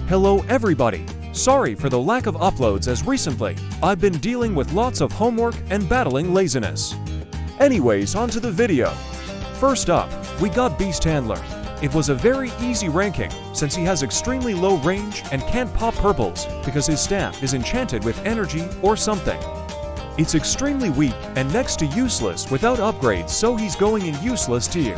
Hello everybody! Sorry for the lack of uploads as recently I've been dealing with lots of homework and battling laziness. Anyways, onto the video. First up, we got Beast Handler. It was a very easy ranking since he has extremely low range and can't pop purples because his staff is enchanted with energy or something. It's extremely weak and next to useless without upgrades, so he's going in useless tier.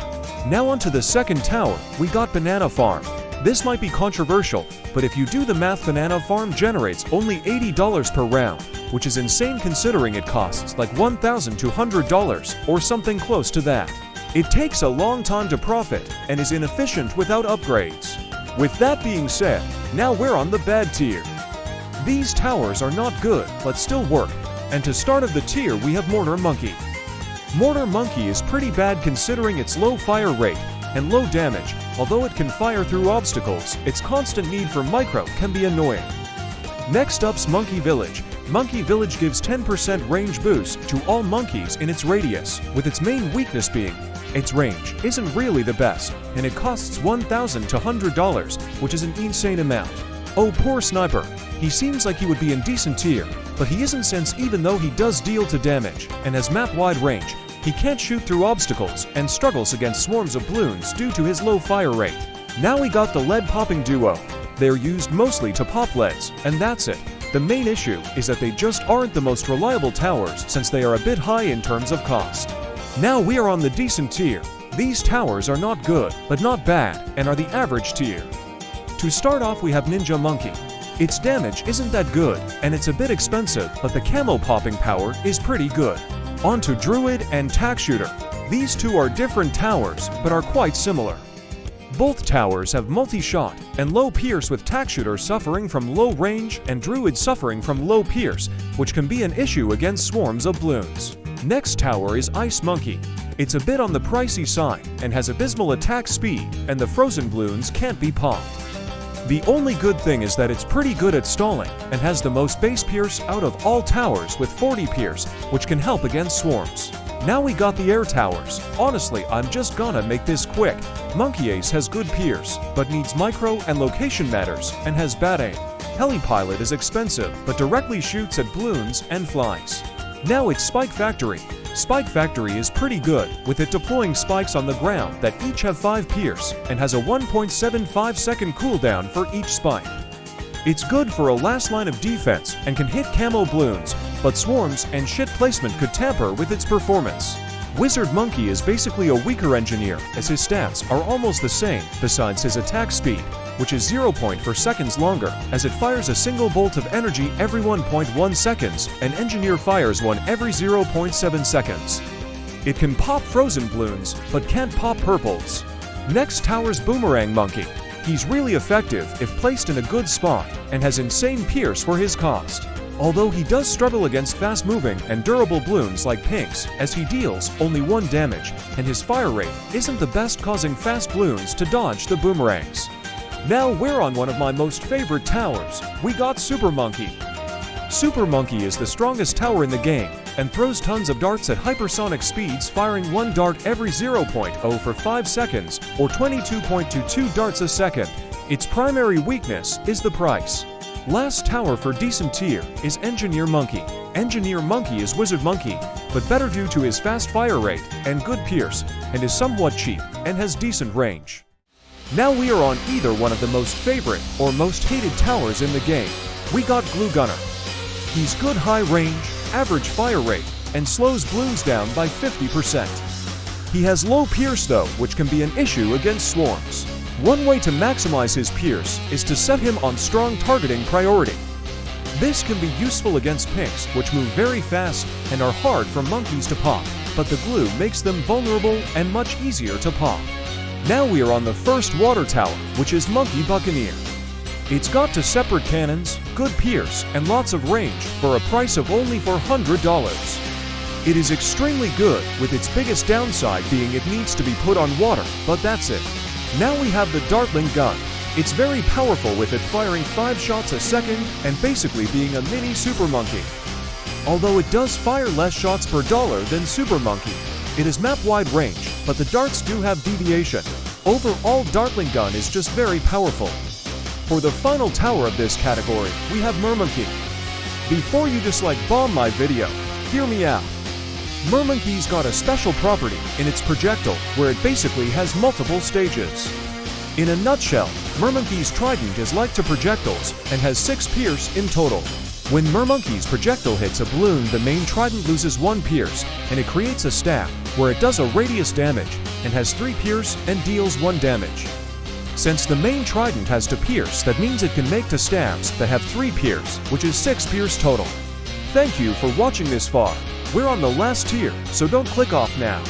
Now onto the second tower, we got Banana Farm. This might be controversial, but if you do the math, Banana Farm generates only $80 per round, which is insane considering it costs like $1,200 or something close to that. It takes a long time to profit and is inefficient without upgrades. With that being said, now we're on the bad tier. These towers are not good, but still work. And to start of the tier, we have Mortar Monkey. Mortar Monkey is pretty bad considering its low fire rate and low damage. Although it can fire through obstacles, its constant need for micro can be annoying. Next up's Monkey Village. Monkey Village gives 10% range boost to all monkeys in its radius, with its main weakness being its range isn't really the best, and it costs $1,000 to $100, which is an insane amount. Oh, poor Sniper. He seems like he would be in decent tier, but he isn't, since even though he does deal to damage and has map-wide range, he can't shoot through obstacles and struggles against swarms of balloons due to his low fire rate. Now we got the lead popping duo. They're used mostly to pop leads, and that's it. The main issue is that they just aren't the most reliable towers since they are a bit high in terms of cost. Now we are on the decent tier. These towers are not good, but not bad, and are the average tier. To start off, we have Ninja Monkey. Its damage isn't that good, and it's a bit expensive, but the camo popping power is pretty good. On to Druid and Tack Shooter. These two are different towers, but are quite similar. Both towers have multi-shot and low pierce, with Tack Shooter suffering from low range and Druid suffering from low pierce, which can be an issue against swarms of balloons. Next tower is Ice Monkey. It's a bit on the pricey side and has abysmal attack speed, and the frozen balloons can't be popped. The only good thing is that it's pretty good at stalling and has the most base pierce out of all towers with 40 pierce, which can help against swarms. Now we got the air towers. Honestly, I'm just gonna make this quick. Monkey Ace has good pierce, but needs micro and location matters and has bad aim. Helipilot is expensive, but directly shoots at balloons and flies. Now it's Spike Factory. Spike Factory is pretty good, with it deploying spikes on the ground that each have 5 pierce and has a 1.75 second cooldown for each spike. It's good for a last line of defense and can hit camo balloons, but swarms and shit placement could tamper with its performance. Wizard Monkey is basically a weaker engineer, as his stats are almost the same besides his attack speed, which is 0.4 seconds longer, as it fires a single bolt of energy every 1.1 seconds, and engineer fires one every 0.7 seconds. It can pop frozen balloons, but can't pop purples. Next tower's Boomerang Monkey. He's really effective if placed in a good spot, and has insane pierce for his cost. Although he does struggle against fast-moving and durable balloons like pinks, as he deals only 1 damage, and his fire rate isn't the best, causing fast balloons to dodge the boomerangs. Now we're on one of my most favorite towers. We got Super Monkey. Super Monkey is the strongest tower in the game, and throws tons of darts at hypersonic speeds, firing 1 dart every 0.0 for 5 seconds, or 22.22 darts a second. Its primary weakness is the price. Last tower for decent tier is Engineer Monkey. Engineer Monkey is Wizard Monkey, but better due to his fast fire rate and good pierce, and is somewhat cheap and has decent range. Now we are on either one of the most favorite or most hated towers in the game. We got Glue Gunner. He's good high range, average fire rate, and slows balloons down by 50%. He has low pierce though, which can be an issue against swarms. One way to maximize his pierce is to set him on strong targeting priority. This can be useful against pinks, which move very fast and are hard for monkeys to pop, but the glue makes them vulnerable and much easier to pop. Now we are on the first water tower, which is Monkey Buccaneer. It's got 2 separate cannons, good pierce, and lots of range for a price of only $400. It is extremely good, with its biggest downside being it needs to be put on water, but that's it. Now we have the Dartling Gun. It's very powerful, with it firing 5 shots a second and basically being a mini Super Monkey. Although it does fire less shots per dollar than Super Monkey, it has map-wide range, but the darts do have deviation. Overall, Dartling Gun is just very powerful. For the final tower of this category, we have Mermonkey. Before you dislike bomb my video, hear me out. Mermonkey's got a special property in its projectile where it basically has multiple stages. In a nutshell, Mermonkey's trident is like to projectiles and has 6 pierce in total. When Mermonkey's projectile hits a balloon, the main trident loses 1 pierce, and it creates a staff where it does a radius damage and has 3 pierce and deals 1 damage. Since the main trident has 2 pierce, that means it can make 2 staves that have 3 pierce, which is 6 pierce total. Thank you for watching this far. We're on the last tier, so don't click off now.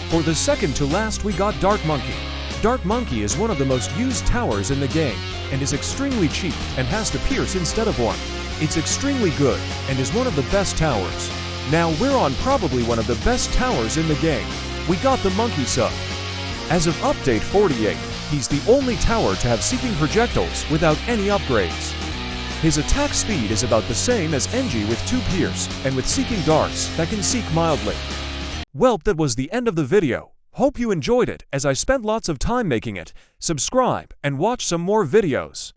For the second to last, we got Dark Monkey. Dark Monkey is one of the most used towers in the game, and is extremely cheap and has 2 pierce instead of 1. It's extremely good, and is one of the best towers. Now we're on probably one of the best towers in the game. We got the Monkey Sub. As of update 48, he's the only tower to have seeking projectiles without any upgrades. His attack speed is about the same as NG with 2 pierce, and with seeking darts that can seek mildly. Well, that was the end of the video. Hope you enjoyed it, as I spent lots of time making it. Subscribe and watch some more videos.